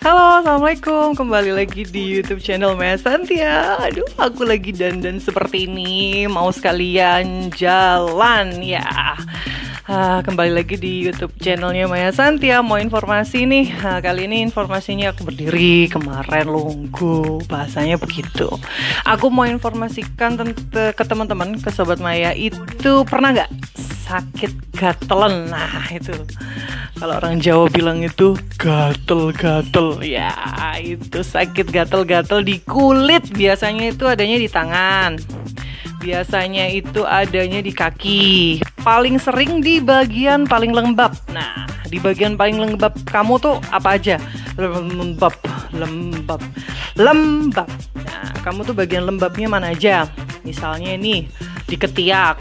Halo, assalamualaikum. Kembali lagi di YouTube channel Maya Santia. Aduh, aku lagi dandan seperti ini, mau sekalian jalan ya. Kembali lagi di YouTube channelnya Maya Santia. Mau informasi nih. Kali ini informasinya aku berdiri kemarin lunggu, bahasanya begitu. Aku mau informasikan ke teman-teman, ke sobat Maya, itu pernah nggak sakit gatelan? Nah itu, kalau orang Jawa bilang itu gatel-gatel. Ya itu sakit gatel-gatel di kulit. Biasanya itu adanya di tangan, biasanya itu adanya di kaki, paling sering di bagian paling lembab. Nah, di bagian paling lembab kamu tuh apa aja? Lembab. Nah, kamu tuh bagian lembabnya mana aja? Misalnya nih, di ketiak,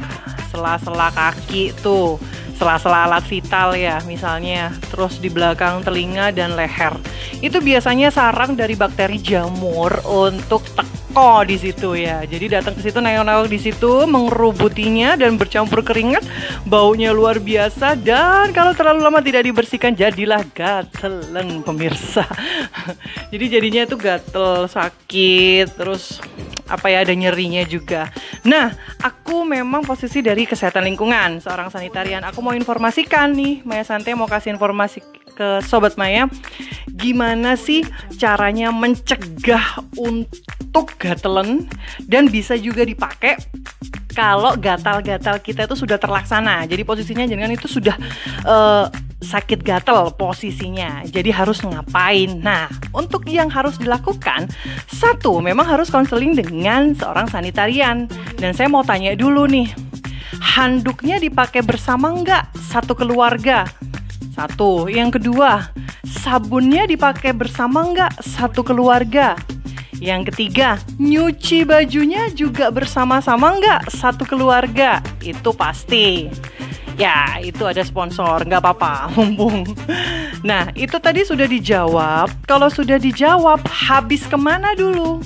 sela-sela kaki tuh, sela-sela alat vital ya misalnya, terus di belakang telinga dan leher. Itu biasanya sarang dari bakteri jamur untuk teko di situ ya. Jadi datang ke situ, nengok-nengok di situ, mengerubutinya dan bercampur keringat, baunya luar biasa, dan kalau terlalu lama tidak dibersihkan jadilah gatelan pemirsa. Jadi jadinya itu gatel, sakit, terus apa ya, ada nyerinya juga. Nah, aku memang posisi dari kesehatan lingkungan, seorang sanitarian. Aku mau informasikan nih, Maya Santia mau kasih informasi ke Sobat Maya, gimana sih caranya mencegah untuk gatelan, dan bisa juga dipakai kalau gatal-gatal kita itu sudah terlaksana. Jadi posisinya jangan itu sudah sakit gatal posisinya, jadi harus ngapain? Nah, untuk yang harus dilakukan, satu, memang harus konseling dengan seorang sanitarian. Dan saya mau tanya dulu nih, handuknya dipakai bersama nggak satu keluarga? Satu. Yang kedua, sabunnya dipakai bersama nggak satu keluarga? Yang ketiga, nyuci bajunya juga bersama-sama nggak satu keluarga? Itu pasti. Ya, itu ada sponsor, nggak apa-apa, mumpung. Nah, itu tadi sudah dijawab. Kalau sudah dijawab, habis kemana dulu?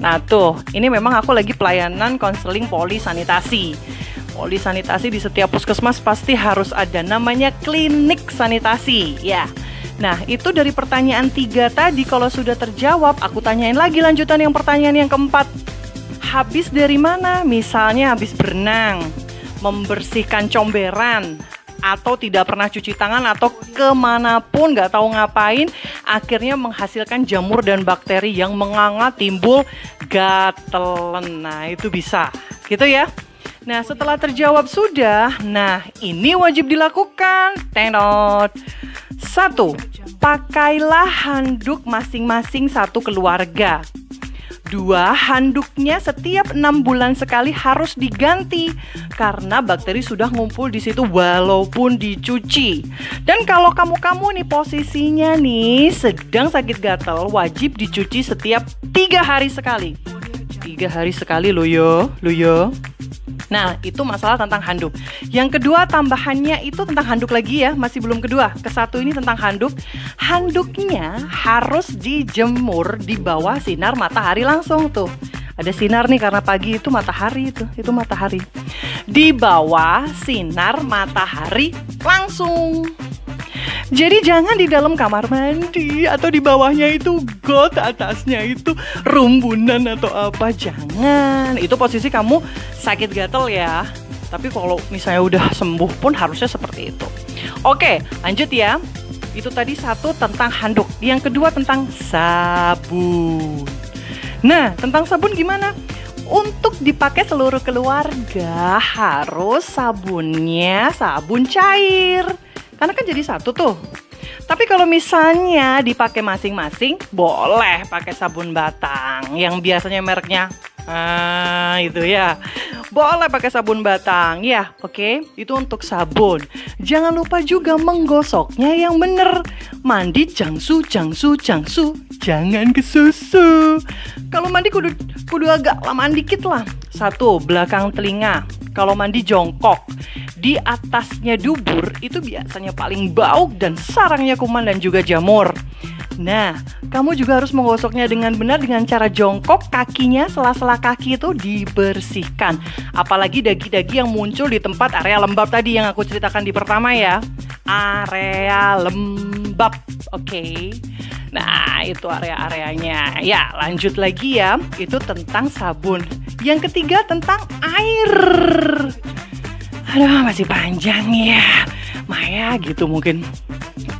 Nah tuh, ini memang aku lagi pelayanan konseling polisanitasi. Polisanitasi di setiap puskesmas pasti harus ada, namanya klinik sanitasi. Ya. Nah, itu dari pertanyaan 3 tadi, kalau sudah terjawab, aku tanyain lagi lanjutan yang pertanyaan yang keempat. Habis dari mana? Misalnya habis berenang, membersihkan comberan, atau tidak pernah cuci tangan, atau kemanapun nggak tahu ngapain, akhirnya menghasilkan jamur dan bakteri yang menganga, timbul gatelan. Nah itu bisa gitu ya. Nah setelah terjawab sudah, nah ini wajib dilakukan. Tenot. 1. Pakailah handuk masing-masing satu keluarga. 2. Handuknya setiap 6 bulan sekali harus diganti karena bakteri sudah ngumpul di situ walaupun dicuci. Dan kalau kamu nih posisinya nih sedang sakit gatal, wajib dicuci setiap 3 hari sekali. 3 hari sekali loh yo. Nah, itu masalah tentang handuk. Yang kedua, tambahannya itu tentang handuk lagi ya, masih belum kedua. Ke-1 ini tentang handuk. Handuknya harus dijemur di bawah sinar matahari langsung tuh. Ada sinar nih karena pagi itu matahari itu matahari. Di bawah sinar matahari langsung. Jadi jangan di dalam kamar mandi atau di bawahnya itu got, atasnya itu rumbunan atau apa. Jangan. Itu posisi kamu sakit gatal ya. Tapi kalau misalnya udah sembuh pun harusnya seperti itu. Oke, lanjut ya. Itu tadi 1 tentang handuk. Yang kedua tentang sabun. Nah, tentang sabun gimana? Untuk dipakai seluruh keluarga harus sabunnya sabun cair. Karena kan jadi 1 tuh. Tapi kalau misalnya dipakai masing-masing, boleh pakai sabun batang yang biasanya mereknya itu ya. Boleh pakai sabun batang ya, oke? Itu untuk sabun. Jangan lupa juga menggosoknya yang bener. Mandi jangsu, jangan kesusu. Kalau mandi kudu agak lamaan dikit lah. 1. Belakang telinga. Kalau mandi jongkok, di atasnya dubur itu biasanya paling bau dan sarangnya kuman dan juga jamur. Nah, kamu juga harus menggosoknya dengan benar dengan cara jongkok, kakinya, sela-sela kaki itu dibersihkan. Apalagi dagi-dagi yang muncul di tempat area lembab tadi yang aku ceritakan di pertama ya. Area lembab, oke. Nah, itu area-areanya. Ya, lanjut lagi ya. Itu tentang sabun. Yang ketiga tentang air. Aduh, masih panjang ya. Maya gitu mungkin.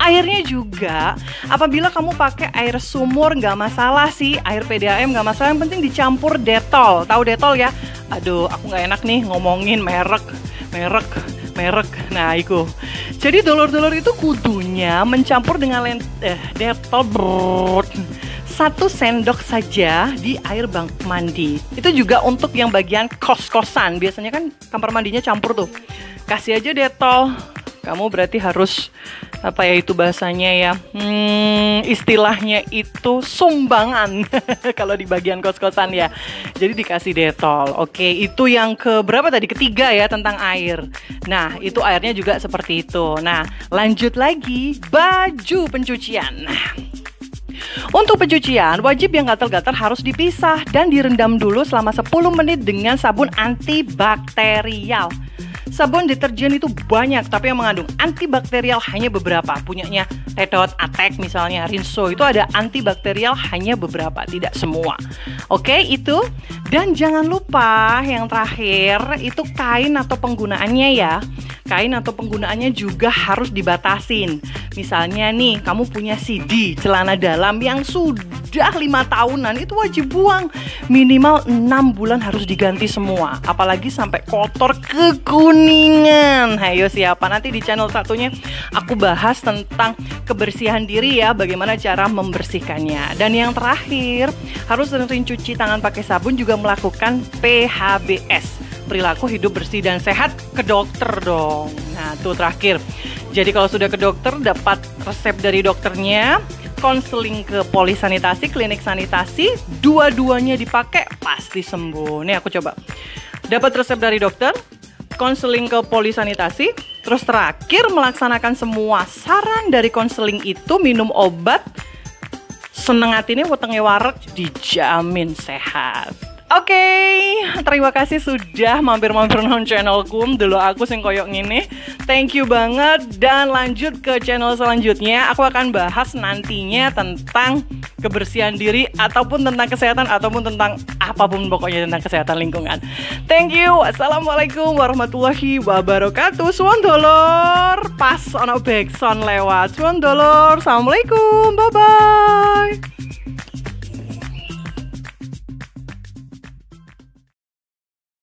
Airnya juga, apabila kamu pakai air sumur nggak masalah sih, air PDAM nggak masalah, yang penting dicampur Dettol. Tahu Dettol ya? Aduh, aku nggak enak nih ngomongin merek. Nah, itu. Jadi dulur-dulur itu kudunya mencampur dengan Dettol 1 sendok saja di air bak mandi. Itu juga untuk yang bagian kos-kosan. Biasanya kan kamar mandinya campur tuh. Kasih aja Dettol. Kamu berarti harus apa ya itu bahasanya ya, istilahnya itu sumbangan kalau di bagian kos-kosan ya. Jadi dikasih Dettol. Oke, itu yang ke berapa tadi? Ketiga ya, tentang air. Nah, itu airnya juga seperti itu. Nah, lanjut lagi, baju pencucian. Untuk pencucian, wajib yang gatal-gatal harus dipisah dan direndam dulu selama 10 menit dengan sabun antibakterial. Sabun deterjen itu banyak, tapi yang mengandung antibakterial hanya beberapa. Punyanya Tedot, Attack misalnya, Rinso, itu ada antibakterial hanya beberapa, tidak semua. Oke, itu. Dan jangan lupa yang terakhir, itu kain atau penggunaannya ya. Kain atau penggunaannya juga harus dibatasin. Misalnya nih, kamu punya CD, celana dalam yang sudah 5 tahunan, itu wajib buang. Minimal 6 bulan harus diganti semua. Apalagi sampai kotor kekuningan. Hayo siapa? Nanti di channel satunya aku bahas tentang kebersihan diri ya, bagaimana cara membersihkannya. Dan yang terakhir, harus sering cuci tangan pakai sabun, juga melakukan PHBS. Perilaku hidup bersih dan sehat, ke dokter dong. Nah, itu terakhir. Jadi kalau sudah ke dokter, dapat resep dari dokternya, konseling ke polisanitasi, klinik sanitasi, dua-duanya dipakai, pasti sembuh. Nih aku coba. Dapat resep dari dokter, konseling ke polisanitasi, terus terakhir melaksanakan semua saran dari konseling itu, minum obat, seneng hatinya wetenge wareg, dijamin sehat. Oke, terima kasih sudah mampir-mampir nonton channelku. Dulu aku sing koyok ngini. Thank you banget. Dan lanjut ke channel selanjutnya, aku akan bahas nantinya tentang kebersihan diri, ataupun tentang kesehatan, ataupun tentang apapun pokoknya tentang kesehatan lingkungan. Thank you. Assalamualaikum warahmatullahi wabarakatuh. Suwon dolor. Pas ono backsound lewat. Suwon dolor. Assalamualaikum. Bye-bye.